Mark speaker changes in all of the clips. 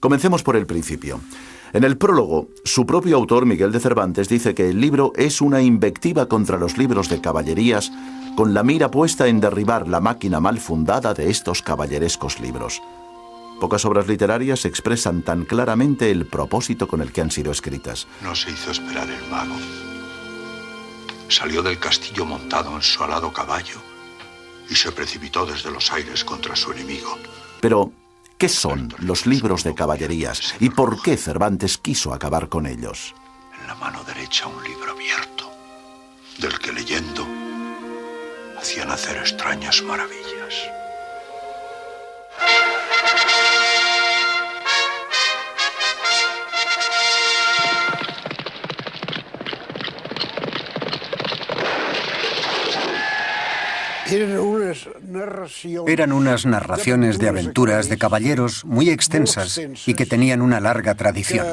Speaker 1: Comencemos por el principio. En el prólogo, su propio autor, Miguel de Cervantes, dice que el libro es una invectiva contra los libros de caballerías, con la mira puesta en derribar la máquina mal fundada de estos caballerescos libros. Pocas obras literarias expresan tan claramente el propósito con el que han sido escritas.
Speaker 2: No se hizo esperar el mago. Salió del castillo montado en su alado caballo y se precipitó desde los aires contra su enemigo.
Speaker 1: Pero, ¿qué son los libros de caballerías y por qué Cervantes quiso acabar con ellos?
Speaker 2: En la mano derecha un libro abierto, del que leyendo hacían hacer extrañas maravillas.
Speaker 3: Eran unas narraciones de aventuras de caballeros muy extensas y que tenían una larga tradición.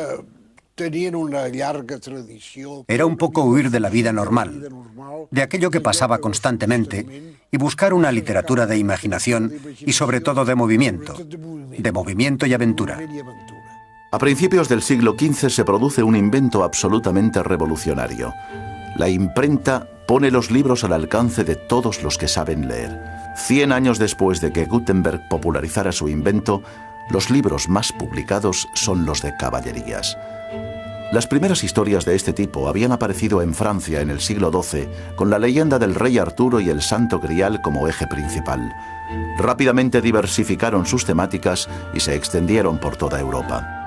Speaker 3: Era un poco huir de la vida normal, de aquello que pasaba constantemente, y buscar una literatura de imaginación y sobre todo de movimiento y aventura.
Speaker 1: A principios del siglo XV se produce un invento absolutamente revolucionario. La imprenta pone los libros al alcance de todos los que saben leer. 100 años después de que Gutenberg popularizara su invento, los libros más publicados son los de caballerías. Las primeras historias de este tipo habían aparecido en Francia en el siglo XII, con la leyenda del rey Arturo y el Santo Grial como eje principal. Rápidamente diversificaron sus temáticas y se extendieron por toda Europa.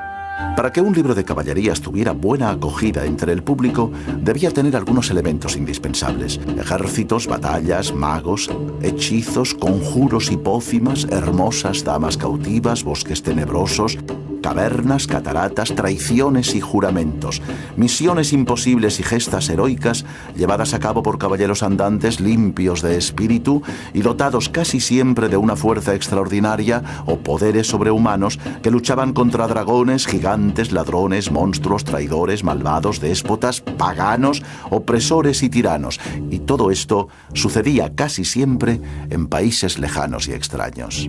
Speaker 1: Para que un libro de caballerías tuviera buena acogida entre el público, debía tener algunos elementos indispensables: ejércitos, batallas, magos, hechizos, conjuros y pócimas, hermosas damas cautivas, bosques tenebrosos, cavernas, cataratas, traiciones y juramentos, misiones imposibles y gestas heroicas llevadas a cabo por caballeros andantes limpios de espíritu y dotados casi siempre de una fuerza extraordinaria o poderes sobrehumanos que luchaban contra dragones, gigantes, ladrones, monstruos, traidores, malvados, déspotas, paganos, opresores y tiranos. Y todo esto sucedía casi siempre en países lejanos y extraños.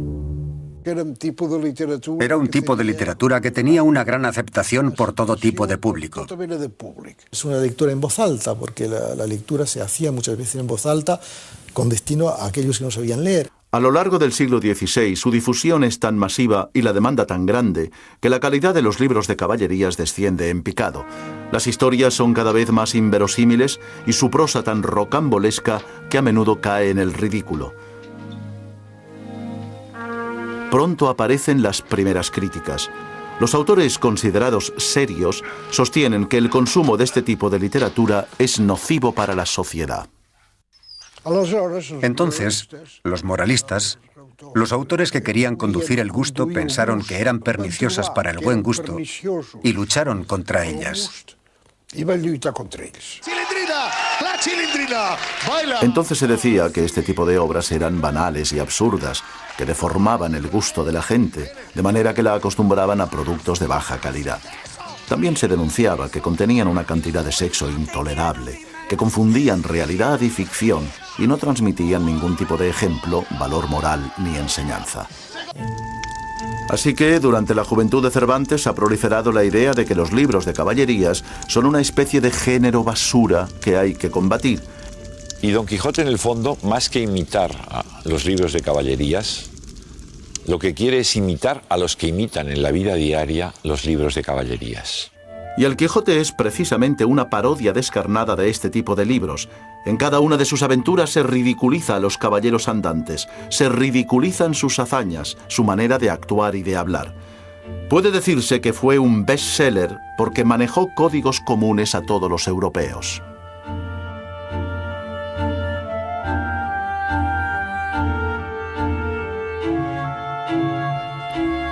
Speaker 3: Era un tipo de literatura que tenía una gran aceptación por todo tipo de público.
Speaker 4: Es una lectura en voz alta, porque la lectura se hacía muchas veces en voz alta con destino a aquellos que no sabían leer.
Speaker 1: A lo largo del siglo XVI, su difusión es tan masiva y la demanda tan grande que la calidad de los libros de caballerías desciende en picado. Las historias son cada vez más inverosímiles y su prosa tan rocambolesca que a menudo cae en el ridículo. Pronto aparecen las primeras críticas. Los autores considerados serios sostienen que el consumo de este tipo de literatura es nocivo para la sociedad.
Speaker 3: Entonces, los moralistas, los autores que querían conducir el gusto, pensaron que eran perniciosas para el buen gusto y lucharon contra ellas.
Speaker 1: Entonces se decía que este tipo de obras eran banales y absurdas, que deformaban el gusto de la gente, de manera que la acostumbraban a productos de baja calidad. También se denunciaba que contenían una cantidad de sexo intolerable, que confundían realidad y ficción y no transmitían ningún tipo de ejemplo, valor moral ni enseñanza. Así que, durante la juventud de Cervantes ha proliferado la idea de que los libros de caballerías son una especie de género basura que hay que combatir.
Speaker 5: Y Don Quijote, en el fondo, más que imitar a los libros de caballerías, lo que quiere es imitar a los que imitan en la vida diaria los libros de caballerías.
Speaker 1: Y el Quijote es precisamente una parodia descarnada de este tipo de libros. En cada una de sus aventuras se ridiculiza a los caballeros andantes, se ridiculizan sus hazañas, su manera de actuar y de hablar. Puede decirse que fue un bestseller porque manejó códigos comunes a todos los europeos.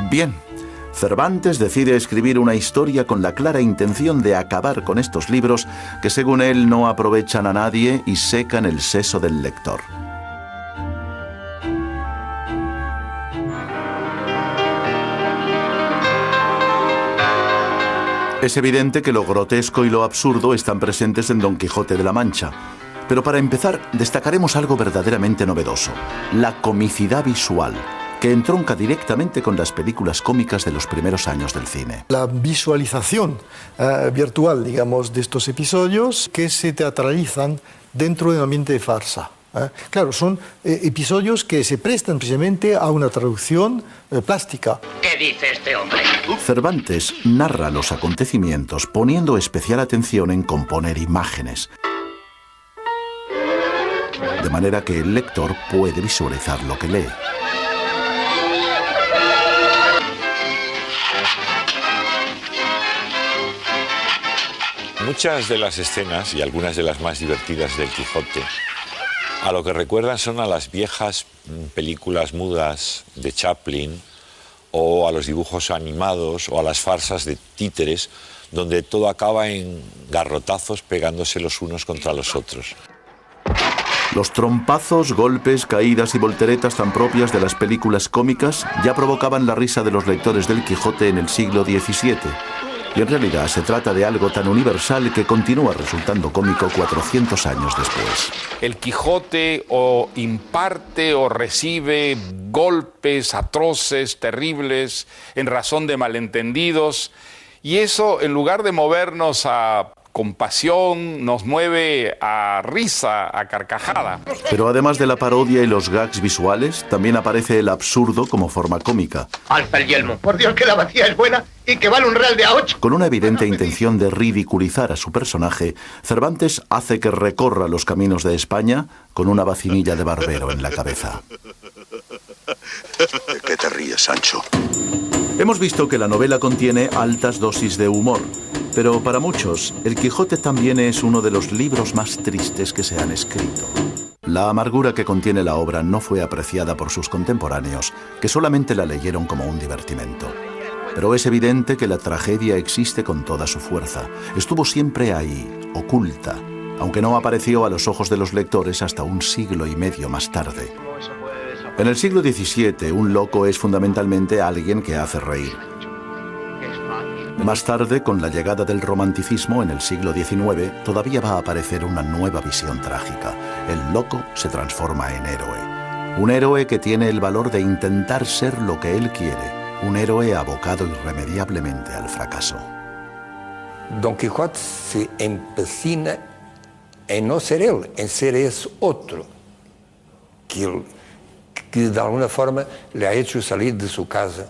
Speaker 1: Bien, Cervantes decide escribir una historia con la clara intención de acabar con estos libros que, según él, no aprovechan a nadie y secan el seso del lector. Es evidente que lo grotesco y lo absurdo están presentes en Don Quijote de la Mancha. Pero para empezar, destacaremos algo verdaderamente novedoso: la comicidad visual, que entronca directamente con las películas cómicas de los primeros años del cine.
Speaker 4: La visualización virtual, digamos, de estos episodios que se teatralizan dentro de un ambiente de farsa. Claro, son episodios que se prestan precisamente a una traducción plástica.
Speaker 6: ¿Qué dice este hombre?
Speaker 1: Cervantes narra los acontecimientos poniendo especial atención en componer imágenes, de manera que el lector puede visualizar lo que lee.
Speaker 5: Muchas de las escenas y algunas de las más divertidas del Quijote a lo que recuerdan son a las viejas películas mudas de Chaplin o a los dibujos animados o a las farsas de títeres donde todo acaba en garrotazos pegándose los unos contra los otros.
Speaker 1: Los trompazos, golpes, caídas y volteretas tan propias de las películas cómicas ya provocaban la risa de los lectores del Quijote en el siglo XVII. Y en realidad se trata de algo tan universal que continúa resultando cómico 400 años después.
Speaker 7: El Quijote o imparte o recibe golpes atroces, terribles, en razón de malentendidos, y eso, en lugar de movernos a compasión, nos mueve a risa, a carcajada.
Speaker 1: Pero además de la parodia y los gags visuales, también aparece el absurdo como forma cómica.
Speaker 6: Alza el yelmo. Por Dios que la vacía es buena y que vale un real de a 8.
Speaker 1: Con una evidente intención de ridiculizar a su personaje, Cervantes hace que recorra los caminos de España con una vacinilla de barbero en la cabeza.
Speaker 2: ¿De qué te ríes, Sancho?
Speaker 1: Hemos visto que la novela contiene altas dosis de humor, pero para muchos, El Quijote también es uno de los libros más tristes que se han escrito. La amargura que contiene la obra no fue apreciada por sus contemporáneos, que solamente la leyeron como un divertimento. Pero es evidente que la tragedia existe con toda su fuerza. Estuvo siempre ahí, oculta, aunque no apareció a los ojos de los lectores hasta un siglo y medio más tarde. En el siglo XVII, un loco es fundamentalmente alguien que hace reír. Más tarde, con la llegada del romanticismo en el siglo XIX, todavía va a aparecer una nueva visión trágica. El loco se transforma en héroe. Un héroe que tiene el valor de intentar ser lo que él quiere. Un héroe abocado irremediablemente al fracaso.
Speaker 8: Don Quijote se empecina en no ser él, en ser ese otro que de alguna forma le ha hecho salir de su casa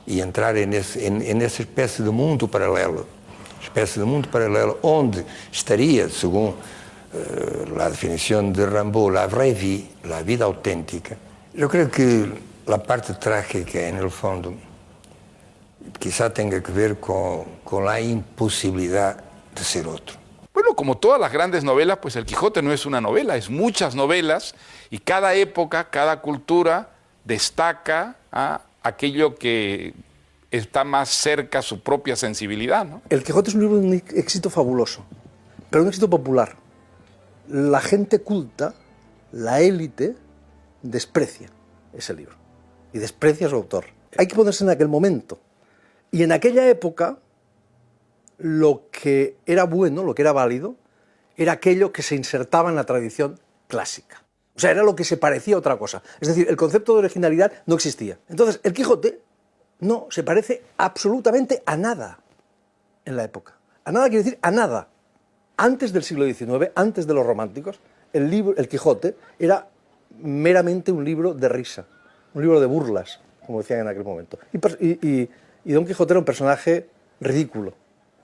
Speaker 8: y entrar en esa especie de mundo paralelo. Onde estaría, según la definición de Rimbaud, la vraie vie, la vida auténtica. Yo creo que la parte trágica, en el fondo, quizá tenga que ver con la imposibilidad de ser otro.
Speaker 7: Bueno, como todas las grandes novelas, pues El Quijote no es una novela, es muchas novelas, y cada época, cada cultura destaca aquello que está más cerca a su propia sensibilidad, ¿no?
Speaker 9: El Quijote es un libro de un éxito fabuloso, pero un éxito popular. La gente culta, la élite, desprecia ese libro y desprecia a su autor. Hay que ponerse en aquel momento. Y en aquella época, lo que era bueno, lo que era válido, era aquello que se insertaba en la tradición clásica. O sea, era lo que se parecía a otra cosa. Es decir, el concepto de originalidad no existía. Entonces, el Quijote no se parece absolutamente a nada en la época. A nada quiere decir a nada. Antes del siglo XIX, antes de los románticos, el Quijote era meramente un libro de risa, un libro de burlas, como decían en aquel momento. Y Don Quijote era un personaje ridículo.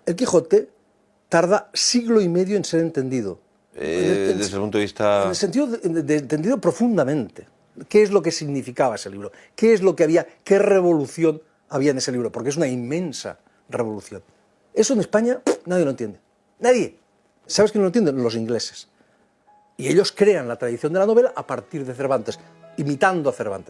Speaker 9: El Quijote tarda siglo y medio en ser entendido.
Speaker 10: Desde el punto de vista...
Speaker 9: En el sentido de entendido profundamente. ¿Qué es lo que significaba ese libro? ¿Qué es lo que había? ¿Qué revolución había en ese libro? Porque es una inmensa revolución. Eso en España nadie lo entiende. Nadie. ¿Sabes quién lo entiende? Los ingleses. Y ellos crean la tradición de la novela a partir de Cervantes, imitando a Cervantes.